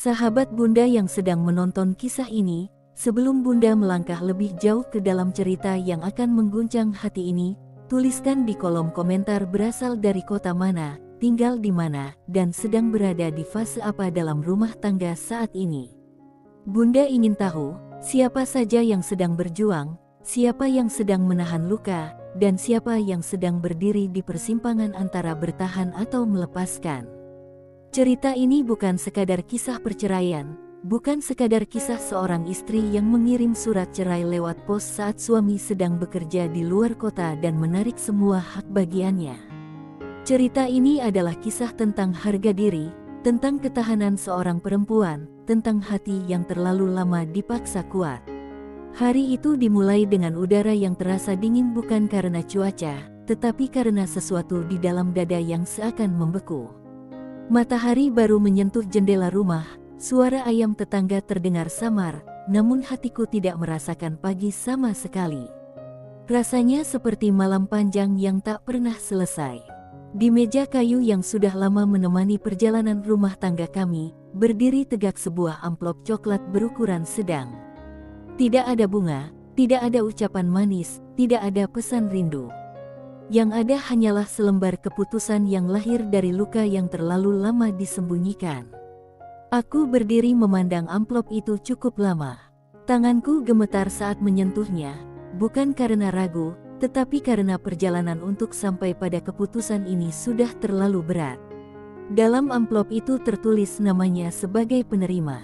Sahabat Bunda yang sedang menonton kisah ini, sebelum Bunda melangkah lebih jauh ke dalam cerita yang akan mengguncang hati ini, tuliskan di kolom komentar berasal dari kota mana, tinggal di mana, dan sedang berada di fase apa dalam rumah tangga saat ini. Bunda ingin tahu, siapa saja yang sedang berjuang, siapa yang sedang menahan luka, dan siapa yang sedang berdiri di persimpangan antara bertahan atau melepaskan. Cerita ini bukan sekadar kisah perceraian, bukan sekadar kisah seorang istri yang mengirim surat cerai lewat pos saat suami sedang bekerja di luar kota dan menarik semua hak bagiannya. Cerita ini adalah kisah tentang harga diri, tentang ketahanan seorang perempuan, tentang hati yang terlalu lama dipaksa kuat. Hari itu dimulai dengan udara yang terasa dingin bukan karena cuaca, tetapi karena sesuatu di dalam dada yang seakan membeku. Matahari baru menyentuh jendela rumah, suara ayam tetangga terdengar samar, namun hatiku tidak merasakan pagi sama sekali. Rasanya seperti malam panjang yang tak pernah selesai. Di meja kayu yang sudah lama menemani perjalanan rumah tangga kami, berdiri tegak sebuah amplop coklat berukuran sedang. Tidak ada bunga, tidak ada ucapan manis, tidak ada pesan rindu. Yang ada hanyalah selembar keputusan yang lahir dari luka yang terlalu lama disembunyikan. Aku berdiri memandang amplop itu cukup lama. Tanganku gemetar saat menyentuhnya, bukan karena ragu, tetapi karena perjalanan untuk sampai pada keputusan ini sudah terlalu berat. Dalam amplop itu tertulis namanya sebagai penerima.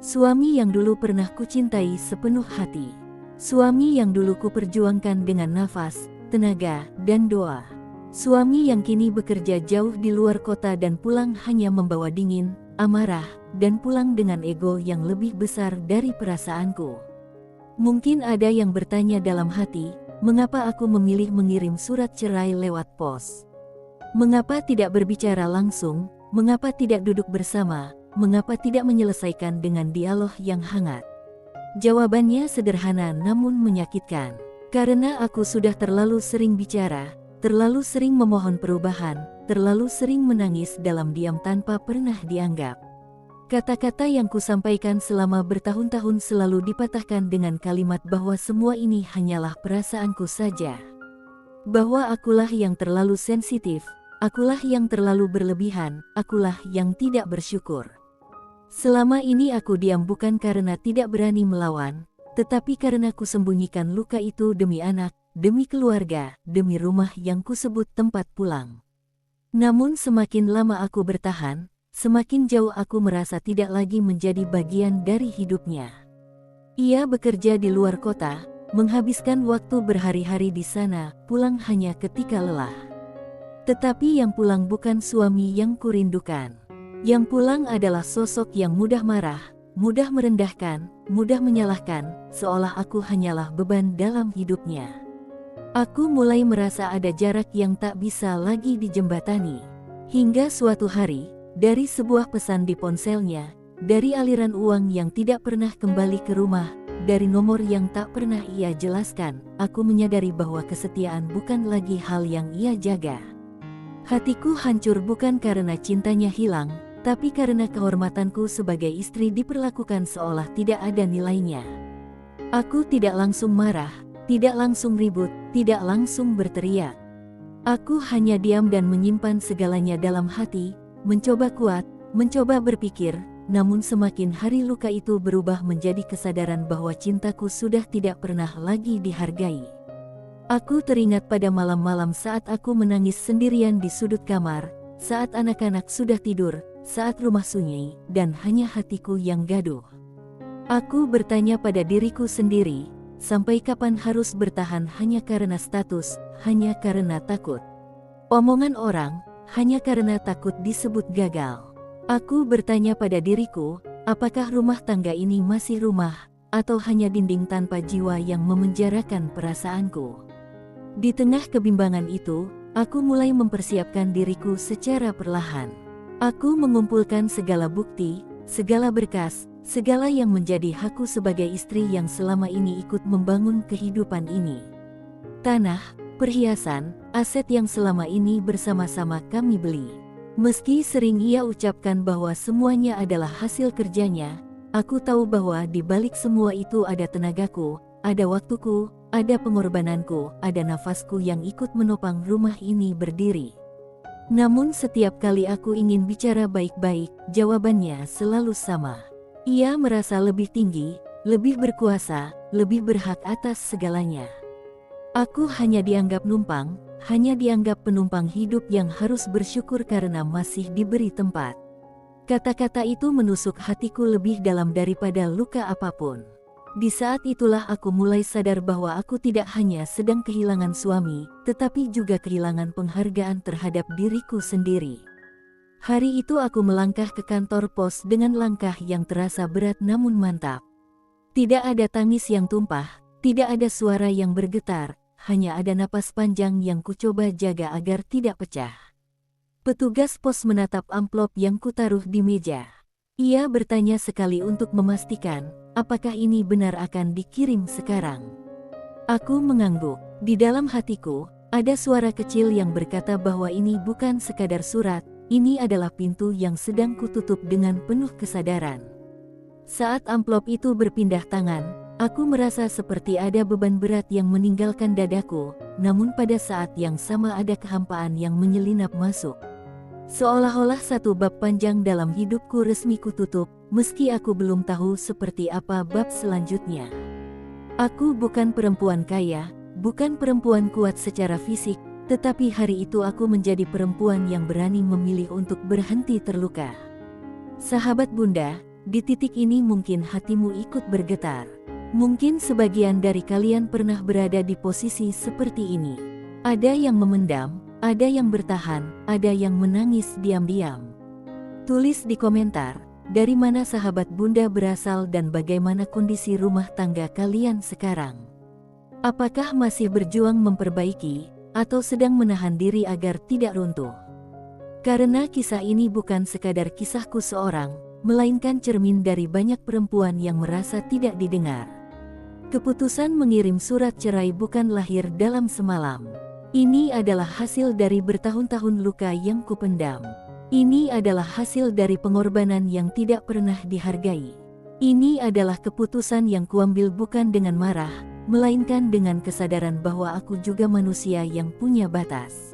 Suami yang dulu pernah kucintai sepenuh hati. Suami yang dulu kuperjuangkan dengan nafas, tenaga, dan doa. Suami yang kini bekerja jauh di luar kota dan pulang hanya membawa dingin, amarah, dan pulang dengan ego yang lebih besar dari perasaanku. Mungkin ada yang bertanya dalam hati, mengapa aku memilih mengirim surat cerai lewat pos? Mengapa tidak berbicara langsung? Mengapa tidak duduk bersama? Mengapa tidak menyelesaikan dengan dialog yang hangat? Jawabannya sederhana namun menyakitkan. Karena aku sudah terlalu sering bicara, terlalu sering memohon perubahan, terlalu sering menangis dalam diam tanpa pernah dianggap. Kata-kata yang kusampaikan selama bertahun-tahun selalu dipatahkan dengan kalimat bahwa semua ini hanyalah perasaanku saja. Bahwa akulah yang terlalu sensitif, akulah yang terlalu berlebihan, akulah yang tidak bersyukur. Selama ini aku diam bukan karena tidak berani melawan, tetapi karena kusembunyikan luka itu demi anak, demi keluarga, demi rumah yang kusebut tempat pulang. Namun semakin lama aku bertahan, semakin jauh aku merasa tidak lagi menjadi bagian dari hidupnya. Ia bekerja di luar kota, menghabiskan waktu berhari-hari di sana, pulang hanya ketika lelah. Tetapi yang pulang bukan suami yang kurindukan. Yang pulang adalah sosok yang mudah marah, mudah merendahkan, mudah menyalahkan, seolah aku hanyalah beban dalam hidupnya. Aku mulai merasa ada jarak yang tak bisa lagi dijembatani. Hingga suatu hari, dari sebuah pesan di ponselnya, dari aliran uang yang tidak pernah kembali ke rumah, dari nomor yang tak pernah ia jelaskan, aku menyadari bahwa kesetiaan bukan lagi hal yang ia jaga. Hatiku hancur bukan karena cintanya hilang, tapi karena kehormatanku sebagai istri diperlakukan seolah tidak ada nilainya. Aku tidak langsung marah, tidak langsung ribut, tidak langsung berteriak. Aku hanya diam dan menyimpan segalanya dalam hati, mencoba kuat, mencoba berpikir, namun semakin hari luka itu berubah menjadi kesadaran bahwa cintaku sudah tidak pernah lagi dihargai. Aku teringat pada malam-malam saat aku menangis sendirian di sudut kamar, saat anak-anak sudah tidur, saat rumah sunyi, dan hanya hatiku yang gaduh. Aku bertanya pada diriku sendiri, sampai kapan harus bertahan hanya karena status, hanya karena takut omongan orang, hanya karena takut disebut gagal. Aku bertanya pada diriku, apakah rumah tangga ini masih rumah, atau hanya dinding tanpa jiwa yang memenjarakan perasaanku? Di tengah kebimbangan itu, aku mulai mempersiapkan diriku secara perlahan. Aku mengumpulkan segala bukti, segala berkas, segala yang menjadi hakku sebagai istri yang selama ini ikut membangun kehidupan ini. Tanah, perhiasan, aset yang selama ini bersama-sama kami beli. Meski sering ia ucapkan bahwa semuanya adalah hasil kerjanya, aku tahu bahwa di balik semua itu ada tenagaku, ada waktuku, ada pengorbananku, ada nafasku yang ikut menopang rumah ini berdiri. Namun setiap kali aku ingin bicara baik-baik, jawabannya selalu sama. Ia merasa lebih tinggi, lebih berkuasa, lebih berhak atas segalanya. Aku hanya dianggap numpang, hanya dianggap penumpang hidup yang harus bersyukur karena masih diberi tempat. Kata-kata itu menusuk hatiku lebih dalam daripada luka apapun. Di saat itulah aku mulai sadar bahwa aku tidak hanya sedang kehilangan suami, tetapi juga kehilangan penghargaan terhadap diriku sendiri. Hari itu aku melangkah ke kantor pos dengan langkah yang terasa berat namun mantap. Tidak ada tangis yang tumpah, tidak ada suara yang bergetar, hanya ada napas panjang yang kucoba jaga agar tidak pecah. Petugas pos menatap amplop yang kutaruh di meja. Ia bertanya sekali untuk memastikan, apakah ini benar akan dikirim sekarang. Aku mengangguk. Di dalam hatiku, ada suara kecil yang berkata bahwa ini bukan sekadar surat, ini adalah pintu yang sedang kututup dengan penuh kesadaran. Saat amplop itu berpindah tangan, aku merasa seperti ada beban berat yang meninggalkan dadaku, namun pada saat yang sama ada kehampaan yang menyelinap masuk. Seolah-olah satu bab panjang dalam hidupku resmi kututup, meski aku belum tahu seperti apa bab selanjutnya. Aku bukan perempuan kaya, bukan perempuan kuat secara fisik, tetapi hari itu aku menjadi perempuan yang berani memilih untuk berhenti terluka. Sahabat Bunda, di titik ini mungkin hatimu ikut bergetar. Mungkin sebagian dari kalian pernah berada di posisi seperti ini. Ada yang memendam, ada yang bertahan, ada yang menangis diam-diam. Tulis di komentar, dari mana sahabat Bunda berasal dan bagaimana kondisi rumah tangga kalian sekarang. Apakah masih berjuang memperbaiki, atau sedang menahan diri agar tidak runtuh? Karena kisah ini bukan sekadar kisahku seorang, melainkan cermin dari banyak perempuan yang merasa tidak didengar. Keputusan mengirim surat cerai bukan lahir dalam semalam. Ini adalah hasil dari bertahun-tahun luka yang kupendam. Ini adalah hasil dari pengorbanan yang tidak pernah dihargai. Ini adalah keputusan yang kuambil bukan dengan marah, melainkan dengan kesadaran bahwa aku juga manusia yang punya batas.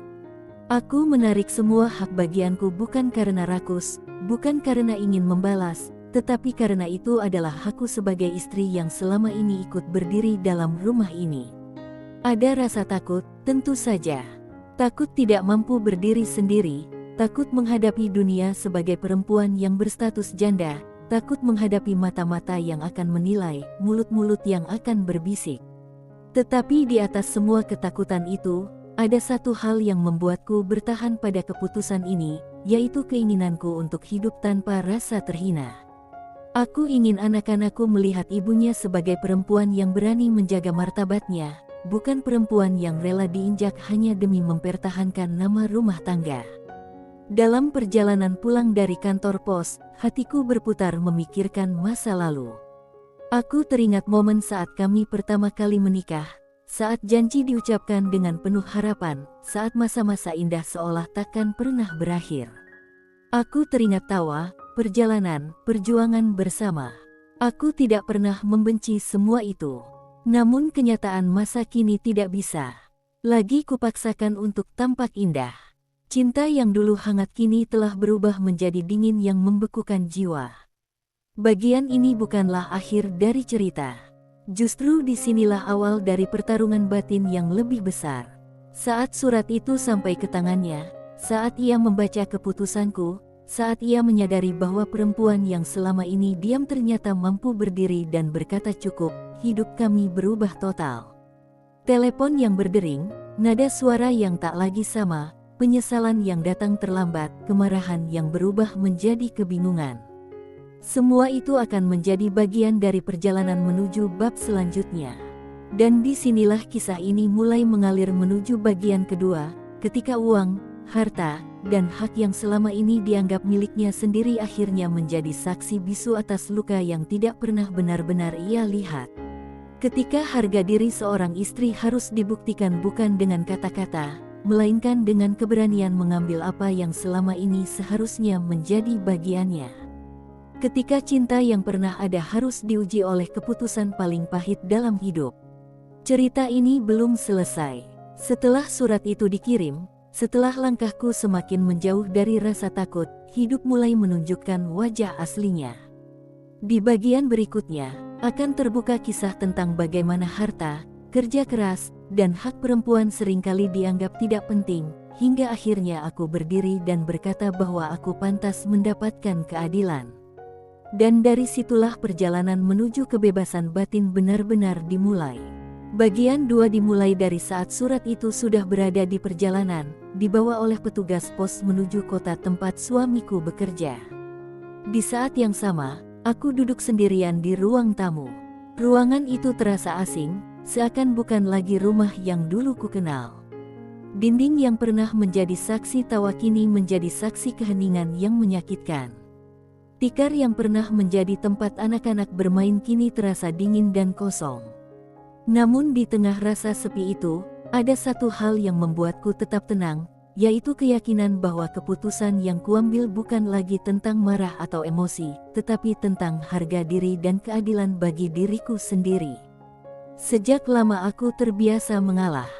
Aku menarik semua hak bagianku bukan karena rakus, bukan karena ingin membalas, tetapi karena itu adalah hakku sebagai istri yang selama ini ikut berdiri dalam rumah ini. Ada rasa takut, tentu saja. Takut tidak mampu berdiri sendiri, takut menghadapi dunia sebagai perempuan yang berstatus janda, takut menghadapi mata-mata yang akan menilai, mulut-mulut yang akan berbisik. Tetapi di atas semua ketakutan itu, ada satu hal yang membuatku bertahan pada keputusan ini, yaitu keinginanku untuk hidup tanpa rasa terhina. Aku ingin anak-anakku melihat ibunya sebagai perempuan yang berani menjaga martabatnya, bukan perempuan yang rela diinjak hanya demi mempertahankan nama rumah tangga. Dalam perjalanan pulang dari kantor pos, hatiku berputar memikirkan masa lalu. Aku teringat momen saat kami pertama kali menikah, saat janji diucapkan dengan penuh harapan, saat masa-masa indah seolah takkan pernah berakhir. Aku teringat tawa, perjalanan, perjuangan bersama. Aku tidak pernah membenci semua itu. Namun kenyataan masa kini tidak bisa lagi kupaksakan untuk tampak indah. Cinta yang dulu hangat kini telah berubah menjadi dingin yang membekukan jiwa. Bagian ini bukanlah akhir dari cerita. Justru disinilah awal dari pertarungan batin yang lebih besar. Saat surat itu sampai ke tangannya, saat ia membaca keputusanku, saat ia menyadari bahwa perempuan yang selama ini diam ternyata mampu berdiri dan berkata cukup, hidup kami berubah total. Telepon yang berdering, nada suara yang tak lagi sama, penyesalan yang datang terlambat, kemarahan yang berubah menjadi kebingungan. Semua itu akan menjadi bagian dari perjalanan menuju bab selanjutnya. Dan disinilah kisah ini mulai mengalir menuju bagian kedua, ketika uang, harta, dan hak yang selama ini dianggap miliknya sendiri akhirnya menjadi saksi bisu atas luka yang tidak pernah benar-benar ia lihat. Ketika harga diri seorang istri harus dibuktikan bukan dengan kata-kata, melainkan dengan keberanian mengambil apa yang selama ini seharusnya menjadi bagiannya. Ketika cinta yang pernah ada harus diuji oleh keputusan paling pahit dalam hidup. Cerita ini belum selesai. Setelah surat itu dikirim, setelah langkahku semakin menjauh dari rasa takut, hidup mulai menunjukkan wajah aslinya. Di bagian berikutnya, akan terbuka kisah tentang bagaimana harta, kerja keras, dan hak perempuan seringkali dianggap tidak penting, hingga akhirnya aku berdiri dan berkata bahwa aku pantas mendapatkan keadilan. Dan dari situlah perjalanan menuju kebebasan batin benar-benar dimulai. Bagian 2 dimulai dari saat surat itu sudah berada di perjalanan, dibawa oleh petugas pos menuju kota tempat suamiku bekerja. Di saat yang sama, aku duduk sendirian di ruang tamu. Ruangan itu terasa asing, seakan bukan lagi rumah yang dulu ku kenal. Dinding yang pernah menjadi saksi tawa kini menjadi saksi keheningan yang menyakitkan. Tikar yang pernah menjadi tempat anak-anak bermain kini terasa dingin dan kosong. Namun di tengah rasa sepi itu, ada satu hal yang membuatku tetap tenang, yaitu keyakinan bahwa keputusan yang kuambil bukan lagi tentang marah atau emosi, tetapi tentang harga diri dan keadilan bagi diriku sendiri. Sejak lama aku terbiasa mengalah.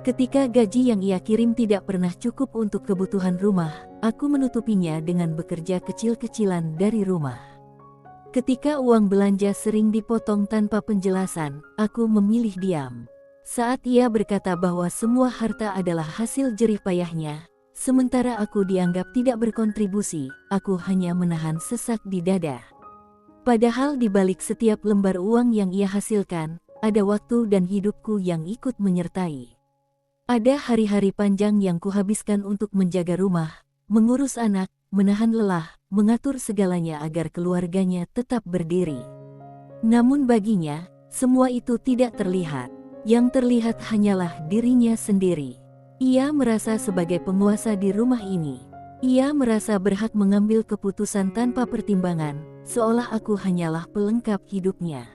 Ketika gaji yang ia kirim tidak pernah cukup untuk kebutuhan rumah, aku menutupinya dengan bekerja kecil-kecilan dari rumah. Ketika uang belanja sering dipotong tanpa penjelasan, aku memilih diam. Saat ia berkata bahwa semua harta adalah hasil jerih payahnya, sementara aku dianggap tidak berkontribusi, aku hanya menahan sesak di dada. Padahal di balik setiap lembar uang yang ia hasilkan, ada waktu dan hidupku yang ikut menyertai. Ada hari-hari panjang yang kuhabiskan untuk menjaga rumah, mengurus anak, menahan lelah, mengatur segalanya agar keluarganya tetap berdiri. Namun baginya, semua itu tidak terlihat. Yang terlihat hanyalah dirinya sendiri. Ia merasa sebagai penguasa di rumah ini. Ia merasa berhak mengambil keputusan tanpa pertimbangan, seolah aku hanyalah pelengkap hidupnya.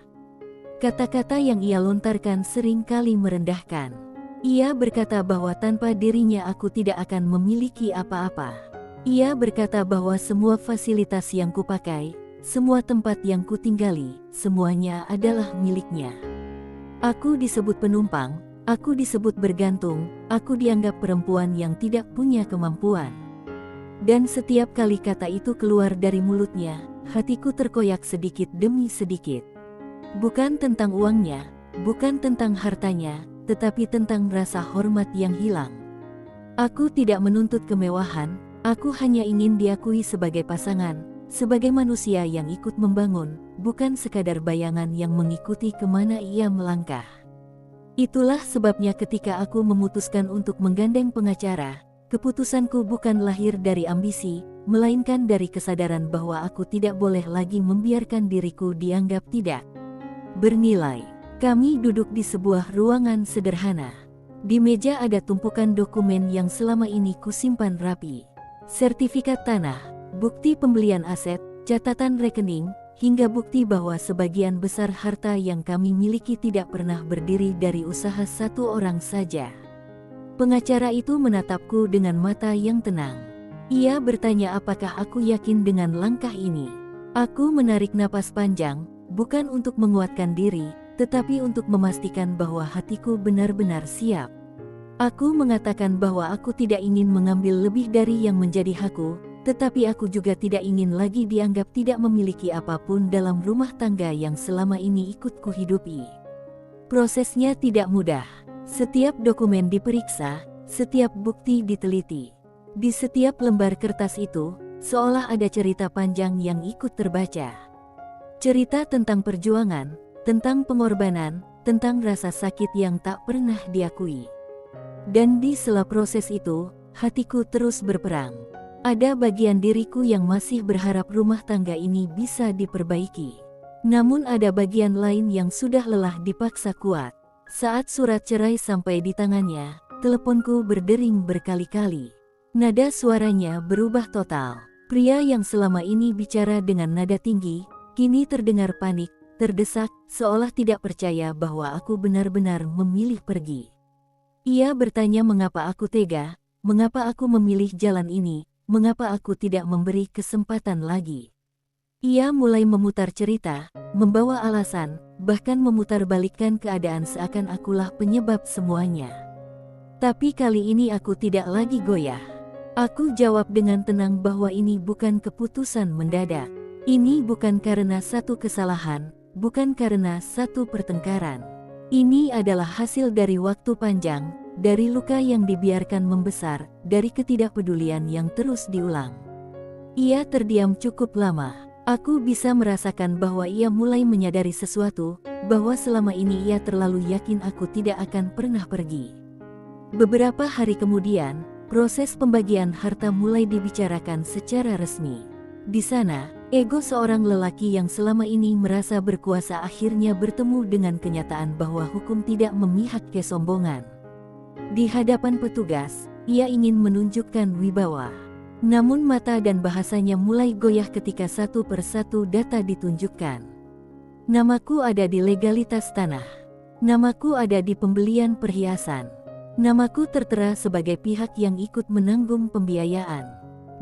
Kata-kata yang ia lontarkan sering kali merendahkan. Ia berkata bahwa tanpa dirinya aku tidak akan memiliki apa-apa. Ia berkata bahwa semua fasilitas yang kupakai, semua tempat yang kutinggali, semuanya adalah miliknya. Aku disebut penumpang, aku disebut bergantung, aku dianggap perempuan yang tidak punya kemampuan. Dan setiap kali kata itu keluar dari mulutnya, hatiku terkoyak sedikit demi sedikit. Bukan tentang uangnya, bukan tentang hartanya, tetapi tentang rasa hormat yang hilang. Aku tidak menuntut kemewahan, aku hanya ingin diakui sebagai pasangan, sebagai manusia yang ikut membangun, bukan sekadar bayangan yang mengikuti kemana ia melangkah. Itulah sebabnya ketika aku memutuskan untuk menggandeng pengacara, keputusanku bukan lahir dari ambisi, melainkan dari kesadaran bahwa aku tidak boleh lagi membiarkan diriku dianggap tidak bernilai. Kami duduk di sebuah ruangan sederhana. Di meja ada tumpukan dokumen yang selama ini kusimpan rapi. Sertifikat tanah, bukti pembelian aset, catatan rekening, hingga bukti bahwa sebagian besar harta yang kami miliki tidak pernah berdiri dari usaha satu orang saja. Pengacara itu menatapku dengan mata yang tenang. Ia bertanya apakah aku yakin dengan langkah ini. Aku menarik napas panjang, bukan untuk menguatkan diri, tetapi untuk memastikan bahwa hatiku benar-benar siap. Aku mengatakan bahwa aku tidak ingin mengambil lebih dari yang menjadi hakku, tetapi aku juga tidak ingin lagi dianggap tidak memiliki apapun dalam rumah tangga yang selama ini ikut kuhidupi. Prosesnya tidak mudah. Setiap dokumen diperiksa, setiap bukti diteliti. Di setiap lembar kertas itu, seolah ada cerita panjang yang ikut terbaca. Cerita tentang perjuangan, tentang pengorbanan, tentang rasa sakit yang tak pernah diakui. Dan di sela proses itu, hatiku terus berperang. Ada bagian diriku yang masih berharap rumah tangga ini bisa diperbaiki. Namun ada bagian lain yang sudah lelah dipaksa kuat. Saat surat cerai sampai di tangannya, teleponku berdering berkali-kali. Nada suaranya berubah total. Pria yang selama ini bicara dengan nada tinggi, kini terdengar panik, terdesak, seolah tidak percaya bahwa aku benar-benar memilih pergi. Ia bertanya mengapa aku tega, mengapa aku memilih jalan ini, mengapa aku tidak memberi kesempatan lagi. Ia mulai memutar cerita, membawa alasan, bahkan memutarbalikkan keadaan seakan akulah penyebab semuanya. Tapi kali ini aku tidak lagi goyah. Aku jawab dengan tenang bahwa ini bukan keputusan mendadak. Ini bukan karena satu kesalahan, bukan karena satu pertengkaran. Ini adalah hasil dari waktu panjang, dari luka yang dibiarkan membesar, dari ketidakpedulian yang terus diulang. Ia terdiam cukup lama. Aku bisa merasakan bahwa ia mulai menyadari sesuatu, bahwa selama ini ia terlalu yakin aku tidak akan pernah pergi. Beberapa hari kemudian, proses pembagian harta mulai dibicarakan secara resmi. Di sana, ego seorang lelaki yang selama ini merasa berkuasa akhirnya bertemu dengan kenyataan bahwa hukum tidak memihak kesombongan. Di hadapan petugas, ia ingin menunjukkan wibawa. Namun mata dan bahasanya mulai goyah ketika satu persatu data ditunjukkan. Namaku ada di legalitas tanah. Namaku ada di pembelian perhiasan. Namaku tertera sebagai pihak yang ikut menanggung pembiayaan.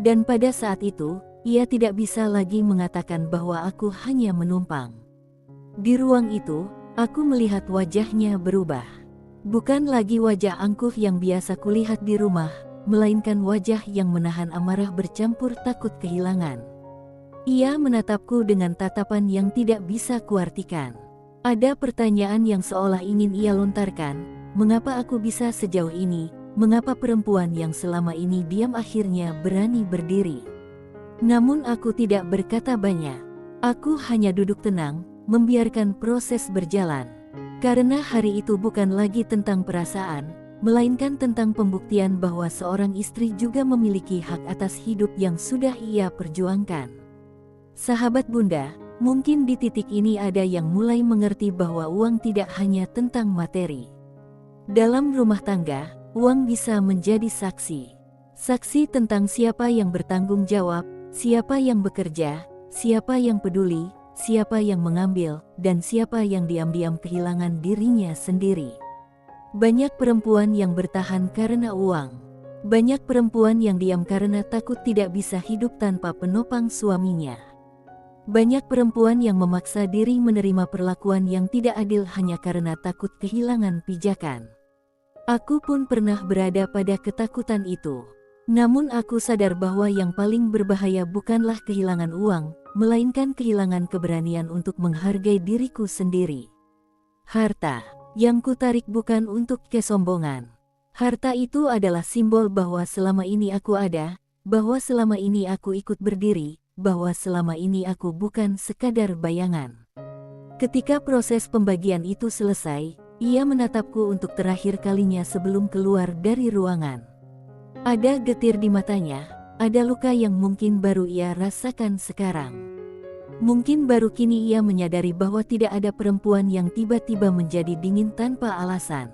Dan pada saat itu, ia tidak bisa lagi mengatakan bahwa aku hanya menumpang. Di ruang itu, aku melihat wajahnya berubah. Bukan lagi wajah angkuh yang biasa kulihat di rumah, melainkan wajah yang menahan amarah bercampur takut kehilangan. Ia menatapku dengan tatapan yang tidak bisa kuartikan. Ada pertanyaan yang seolah ingin ia lontarkan, mengapa aku bisa sejauh ini, mengapa perempuan yang selama ini diam akhirnya berani berdiri. Namun aku tidak berkata banyak. Aku hanya duduk tenang, membiarkan proses berjalan. Karena hari itu bukan lagi tentang perasaan, melainkan tentang pembuktian bahwa seorang istri juga memiliki hak atas hidup yang sudah ia perjuangkan. Sahabat Bunda, mungkin di titik ini ada yang mulai mengerti bahwa uang tidak hanya tentang materi. Dalam rumah tangga, uang bisa menjadi saksi. Saksi tentang siapa yang bertanggung jawab, siapa yang bekerja, siapa yang peduli, siapa yang mengambil, dan siapa yang diam-diam kehilangan dirinya sendiri. Banyak perempuan yang bertahan karena uang. Banyak perempuan yang diam karena takut tidak bisa hidup tanpa penopang suaminya. Banyak perempuan yang memaksa diri menerima perlakuan yang tidak adil hanya karena takut kehilangan pijakan. Aku pun pernah berada pada ketakutan itu. Namun aku sadar bahwa yang paling berbahaya bukanlah kehilangan uang, melainkan kehilangan keberanian untuk menghargai diriku sendiri. Harta yang kutarik bukan untuk kesombongan. Harta itu adalah simbol bahwa selama ini aku ada, bahwa selama ini aku ikut berdiri, bahwa selama ini aku bukan sekadar bayangan. Ketika proses pembagian itu selesai, ia menatapku untuk terakhir kalinya sebelum keluar dari ruangan. Ada getir di matanya, ada luka yang mungkin baru ia rasakan sekarang. Mungkin baru kini ia menyadari bahwa tidak ada perempuan yang tiba-tiba menjadi dingin tanpa alasan.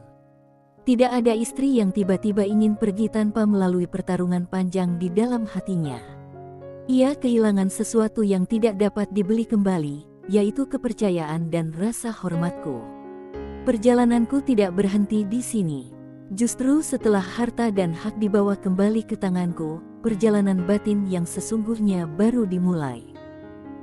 Tidak ada istri yang tiba-tiba ingin pergi tanpa melalui pertarungan panjang di dalam hatinya. Ia kehilangan sesuatu yang tidak dapat dibeli kembali, yaitu kepercayaan dan rasa hormatku. Perjalananku tidak berhenti di sini. Justru setelah harta dan hak dibawa kembali ke tanganku, perjalanan batin yang sesungguhnya baru dimulai.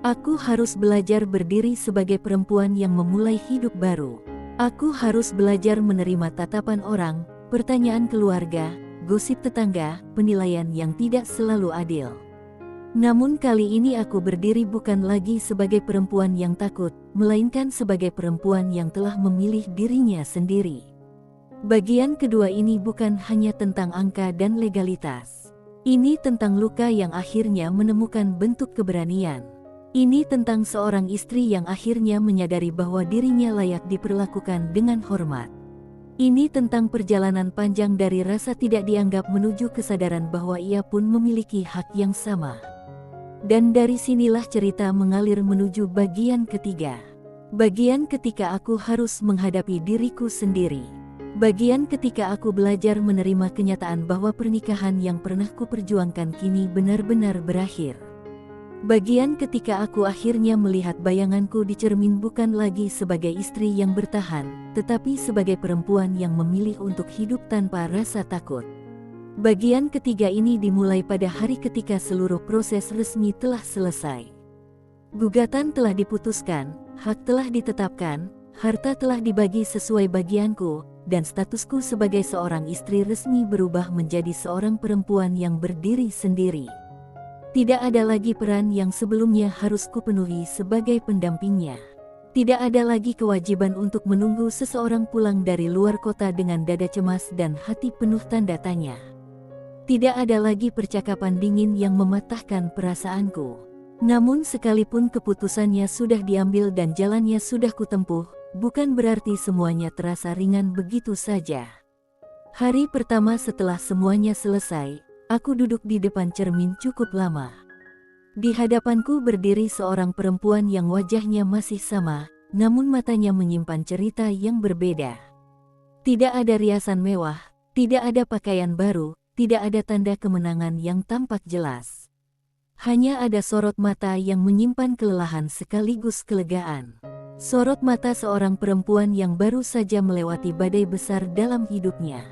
Aku harus belajar berdiri sebagai perempuan yang memulai hidup baru. Aku harus belajar menerima tatapan orang, pertanyaan keluarga, gosip tetangga, penilaian yang tidak selalu adil. Namun kali ini aku berdiri bukan lagi sebagai perempuan yang takut, melainkan sebagai perempuan yang telah memilih dirinya sendiri. Bagian kedua ini bukan hanya tentang angka dan legalitas. Ini tentang luka yang akhirnya menemukan bentuk keberanian. Ini tentang seorang istri yang akhirnya menyadari bahwa dirinya layak diperlakukan dengan hormat. Ini tentang perjalanan panjang dari rasa tidak dianggap menuju kesadaran bahwa ia pun memiliki hak yang sama. Dan dari sinilah cerita mengalir menuju bagian ketiga. Bagian ketika aku harus menghadapi diriku sendiri. Bagian ketika aku belajar menerima kenyataan bahwa pernikahan yang pernah kuperjuangkan kini benar-benar berakhir. Bagian ketika aku akhirnya melihat bayanganku di cermin bukan lagi sebagai istri yang bertahan, tetapi sebagai perempuan yang memilih untuk hidup tanpa rasa takut. Bagian ketiga ini dimulai pada hari ketika seluruh proses resmi telah selesai. Gugatan telah diputuskan, hak telah ditetapkan, harta telah dibagi sesuai bagianku, dan statusku sebagai seorang istri resmi berubah menjadi seorang perempuan yang berdiri sendiri. Tidak ada lagi peran yang sebelumnya harus kupenuhi sebagai pendampingnya. Tidak ada lagi kewajiban untuk menunggu seseorang pulang dari luar kota dengan dada cemas dan hati penuh tanda tanya. Tidak ada lagi percakapan dingin yang mematahkan perasaanku. Namun sekalipun keputusannya sudah diambil dan jalannya sudah kutempuh, bukan berarti semuanya terasa ringan begitu saja. Hari pertama setelah semuanya selesai, aku duduk di depan cermin cukup lama. Di hadapanku berdiri seorang perempuan yang wajahnya masih sama, namun matanya menyimpan cerita yang berbeda. Tidak ada riasan mewah, tidak ada pakaian baru, tidak ada tanda kemenangan yang tampak jelas. Hanya ada sorot mata yang menyimpan kelelahan sekaligus kelegaan. Sorot mata seorang perempuan yang baru saja melewati badai besar dalam hidupnya.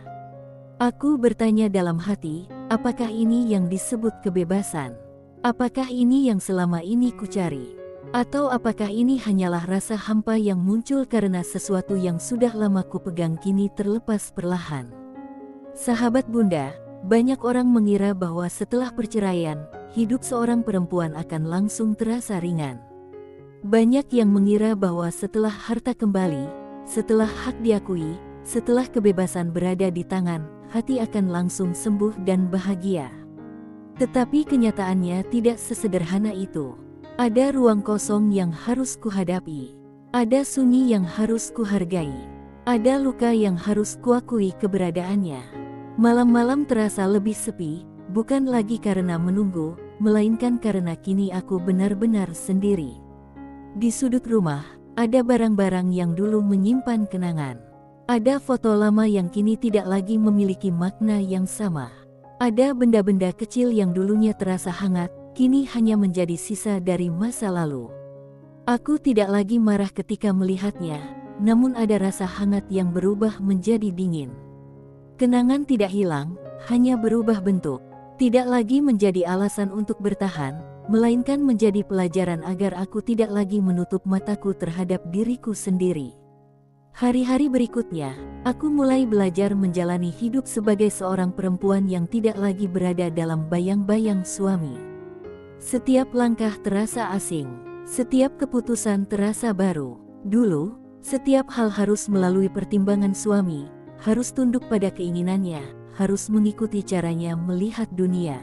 Aku bertanya dalam hati, apakah ini yang disebut kebebasan? Apakah ini yang selama ini kucari? Atau apakah ini hanyalah rasa hampa yang muncul karena sesuatu yang sudah lama kupegang kini terlepas perlahan? Sahabat Bunda, banyak orang mengira bahwa setelah perceraian, hidup seorang perempuan akan langsung terasa ringan. Banyak yang mengira bahwa setelah harta kembali, setelah hak diakui, setelah kebebasan berada di tangan, hati akan langsung sembuh dan bahagia. Tetapi kenyataannya tidak sesederhana itu. Ada ruang kosong yang harus kuhadapi. Ada sunyi yang harus kuhargai. Ada luka yang harus kuakui keberadaannya. Malam-malam terasa lebih sepi, bukan lagi karena menunggu, melainkan karena kini aku benar-benar sendiri. Di sudut rumah, ada barang-barang yang dulu menyimpan kenangan. Ada foto lama yang kini tidak lagi memiliki makna yang sama. Ada benda-benda kecil yang dulunya terasa hangat, kini hanya menjadi sisa dari masa lalu. Aku tidak lagi marah ketika melihatnya, namun ada rasa hangat yang berubah menjadi dingin. Kenangan tidak hilang, hanya berubah bentuk. Tidak lagi menjadi alasan untuk bertahan, melainkan menjadi pelajaran agar aku tidak lagi menutup mataku terhadap diriku sendiri. Hari-hari berikutnya, aku mulai belajar menjalani hidup sebagai seorang perempuan yang tidak lagi berada dalam bayang-bayang suami. Setiap langkah terasa asing, setiap keputusan terasa baru. Dulu, setiap hal harus melalui pertimbangan suami, harus tunduk pada keinginannya, harus mengikuti caranya melihat dunia.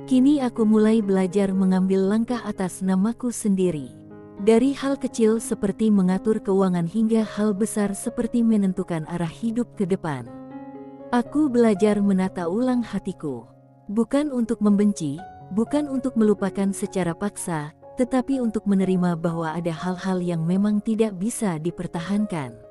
Kini aku mulai belajar mengambil langkah atas namaku sendiri. Dari hal kecil seperti mengatur keuangan hingga hal besar seperti menentukan arah hidup ke depan. Aku belajar menata ulang hatiku. Bukan untuk membenci, bukan untuk melupakan secara paksa, tetapi untuk menerima bahwa ada hal-hal yang memang tidak bisa dipertahankan.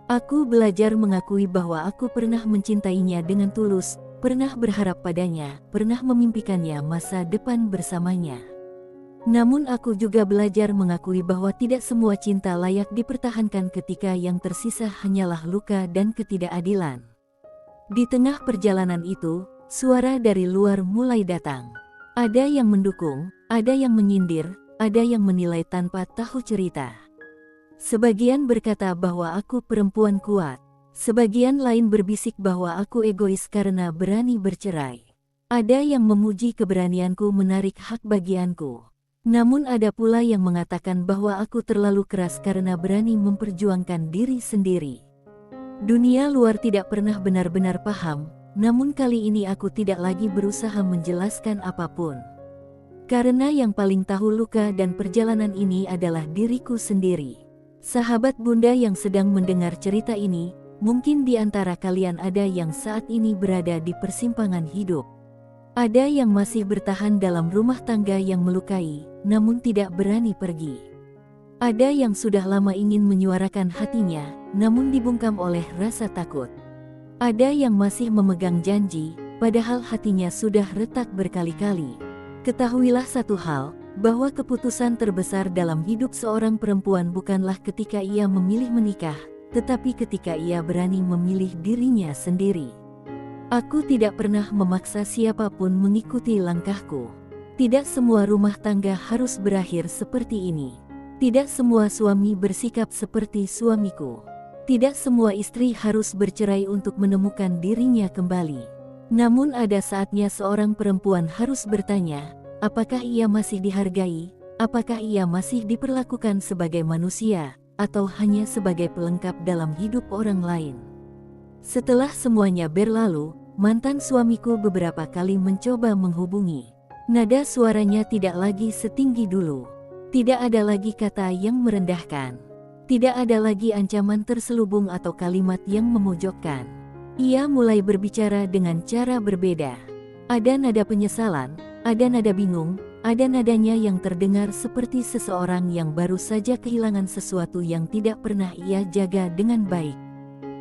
Aku belajar mengakui bahwa aku pernah mencintainya dengan tulus, pernah berharap padanya, pernah memimpikannya masa depan bersamanya. Namun aku juga belajar mengakui bahwa tidak semua cinta layak dipertahankan ketika yang tersisa hanyalah luka dan ketidakadilan. Di tengah perjalanan itu, suara dari luar mulai datang. Ada yang mendukung, ada yang menyindir, ada yang menilai tanpa tahu cerita. Sebagian berkata bahwa aku perempuan kuat. Sebagian lain berbisik bahwa aku egois karena berani bercerai. Ada yang memuji keberanianku menarik hak bagianku. Namun ada pula yang mengatakan bahwa aku terlalu keras karena berani memperjuangkan diri sendiri. Dunia luar tidak pernah benar-benar paham, namun kali ini aku tidak lagi berusaha menjelaskan apapun. Karena yang paling tahu luka dan perjalanan ini adalah diriku sendiri. Sahabat Bunda yang sedang mendengar cerita ini, mungkin di antara kalian ada yang saat ini berada di persimpangan hidup. Ada yang masih bertahan dalam rumah tangga yang melukai, namun tidak berani pergi. Ada yang sudah lama ingin menyuarakan hatinya, namun dibungkam oleh rasa takut. Ada yang masih memegang janji, padahal hatinya sudah retak berkali-kali. Ketahuilah satu hal, bahwa keputusan terbesar dalam hidup seorang perempuan bukanlah ketika ia memilih menikah, tetapi ketika ia berani memilih dirinya sendiri. Aku tidak pernah memaksa siapapun mengikuti langkahku. Tidak semua rumah tangga harus berakhir seperti ini. Tidak semua suami bersikap seperti suamiku. Tidak semua istri harus bercerai untuk menemukan dirinya kembali. Namun ada saatnya seorang perempuan harus bertanya, apakah ia masih dihargai, apakah ia masih diperlakukan sebagai manusia, atau hanya sebagai pelengkap dalam hidup orang lain. Setelah semuanya berlalu, mantan suamiku beberapa kali mencoba menghubungi. Nada suaranya tidak lagi setinggi dulu. Tidak ada lagi kata yang merendahkan. Tidak ada lagi ancaman terselubung atau kalimat yang memojokkan. Ia mulai berbicara dengan cara berbeda. Ada nada penyesalan, ada nada bingung, ada nadanya yang terdengar seperti seseorang yang baru saja kehilangan sesuatu yang tidak pernah ia jaga dengan baik.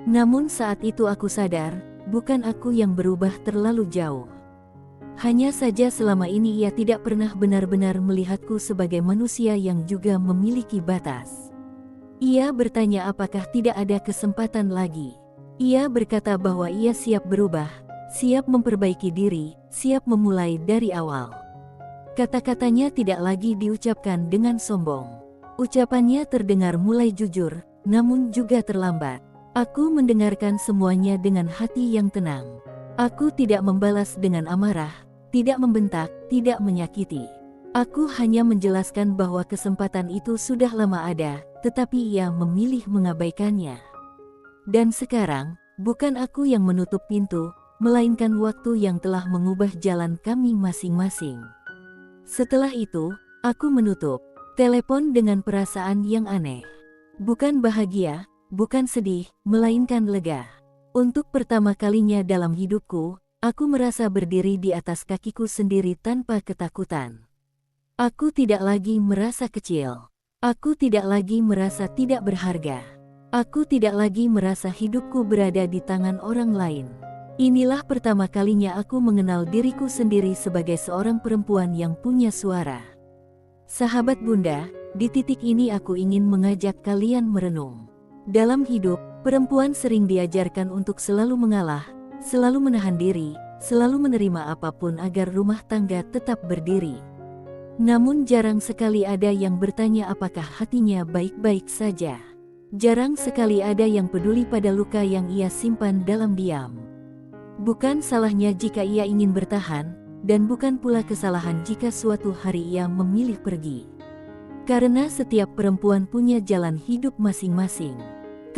Namun saat itu aku sadar, bukan aku yang berubah terlalu jauh. Hanya saja selama ini ia tidak pernah benar-benar melihatku sebagai manusia yang juga memiliki batas. Ia bertanya apakah tidak ada kesempatan lagi. Ia berkata bahwa ia siap berubah, siap memperbaiki diri, siap memulai dari awal. Kata-katanya tidak lagi diucapkan dengan sombong. Ucapannya terdengar mulai jujur, namun juga terlambat. Aku mendengarkan semuanya dengan hati yang tenang. Aku tidak membalas dengan amarah, tidak membentak, tidak menyakiti. Aku hanya menjelaskan bahwa kesempatan itu sudah lama ada, tetapi ia memilih mengabaikannya. Dan sekarang, bukan aku yang menutup pintu, melainkan waktu yang telah mengubah jalan kami masing-masing. Setelah itu, aku menutup telepon dengan perasaan yang aneh. Bukan bahagia, bukan sedih, melainkan lega. Untuk pertama kalinya dalam hidupku, aku merasa berdiri di atas kakiku sendiri tanpa ketakutan. Aku tidak lagi merasa kecil. Aku tidak lagi merasa tidak berharga. Aku tidak lagi merasa hidupku berada di tangan orang lain. Inilah pertama kalinya aku mengenal diriku sendiri sebagai seorang perempuan yang punya suara. Sahabat Bunda, di titik ini aku ingin mengajak kalian merenung. Dalam hidup, perempuan sering diajarkan untuk selalu mengalah, selalu menahan diri, selalu menerima apapun agar rumah tangga tetap berdiri. Namun jarang sekali ada yang bertanya apakah hatinya baik-baik saja. Jarang sekali ada yang peduli pada luka yang ia simpan dalam diam. Bukan salahnya jika ia ingin bertahan, dan bukan pula kesalahan jika suatu hari ia memilih pergi. Karena setiap perempuan punya jalan hidup masing-masing.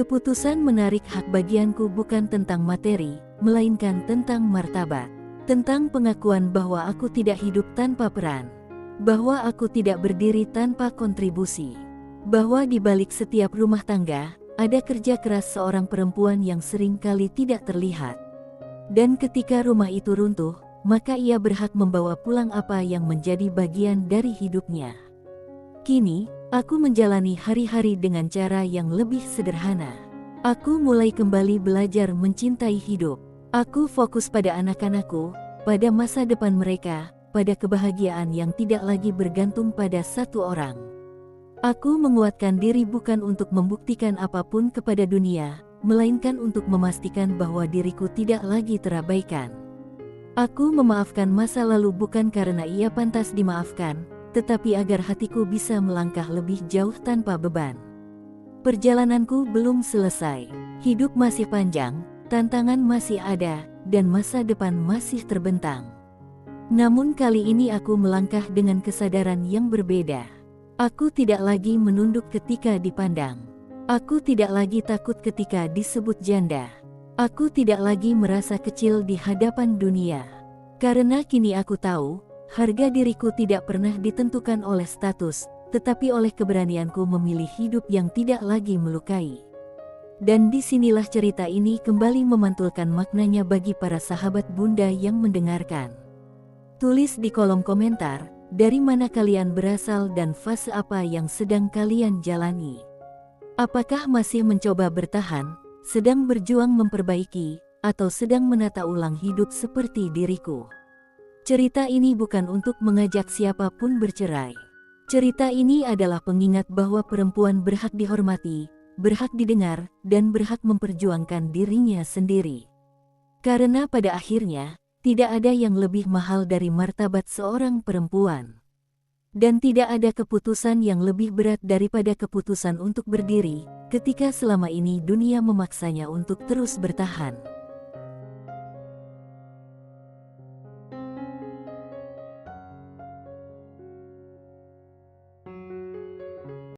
Keputusan menarik hak bagianku bukan tentang materi, melainkan tentang martabat. Tentang pengakuan bahwa aku tidak hidup tanpa peran. Bahwa aku tidak berdiri tanpa kontribusi. Bahwa di balik setiap rumah tangga, ada kerja keras seorang perempuan yang sering kali tidak terlihat. Dan ketika rumah itu runtuh, maka ia berhak membawa pulang apa yang menjadi bagian dari hidupnya. Kini, aku menjalani hari-hari dengan cara yang lebih sederhana. Aku mulai kembali belajar mencintai hidup. Aku fokus pada anak-anakku, pada masa depan mereka, pada kebahagiaan yang tidak lagi bergantung pada satu orang. Aku menguatkan diri bukan untuk membuktikan apapun kepada dunia, melainkan untuk memastikan bahwa diriku tidak lagi terabaikan. Aku memaafkan masa lalu bukan karena ia pantas dimaafkan, tetapi agar hatiku bisa melangkah lebih jauh tanpa beban. Perjalananku belum selesai. Hidup masih panjang, tantangan masih ada, dan masa depan masih terbentang. Namun kali ini aku melangkah dengan kesadaran yang berbeda. Aku tidak lagi menunduk ketika dipandang. Aku tidak lagi takut ketika disebut janda. Aku tidak lagi merasa kecil di hadapan dunia. Karena kini aku tahu, harga diriku tidak pernah ditentukan oleh status, tetapi oleh keberanianku memilih hidup yang tidak lagi melukai. Dan disinilah cerita ini kembali memantulkan maknanya bagi para sahabat Bunda yang mendengarkan. Tulis di kolom komentar, dari mana kalian berasal dan fase apa yang sedang kalian jalani. Apakah masih mencoba bertahan, sedang berjuang memperbaiki, atau sedang menata ulang hidup seperti diriku? Cerita ini bukan untuk mengajak siapapun bercerai. Cerita ini adalah pengingat bahwa perempuan berhak dihormati, berhak didengar, dan berhak memperjuangkan dirinya sendiri. Karena pada akhirnya, tidak ada yang lebih mahal dari martabat seorang perempuan. Dan tidak ada keputusan yang lebih berat daripada keputusan untuk berdiri, ketika selama ini dunia memaksanya untuk terus bertahan.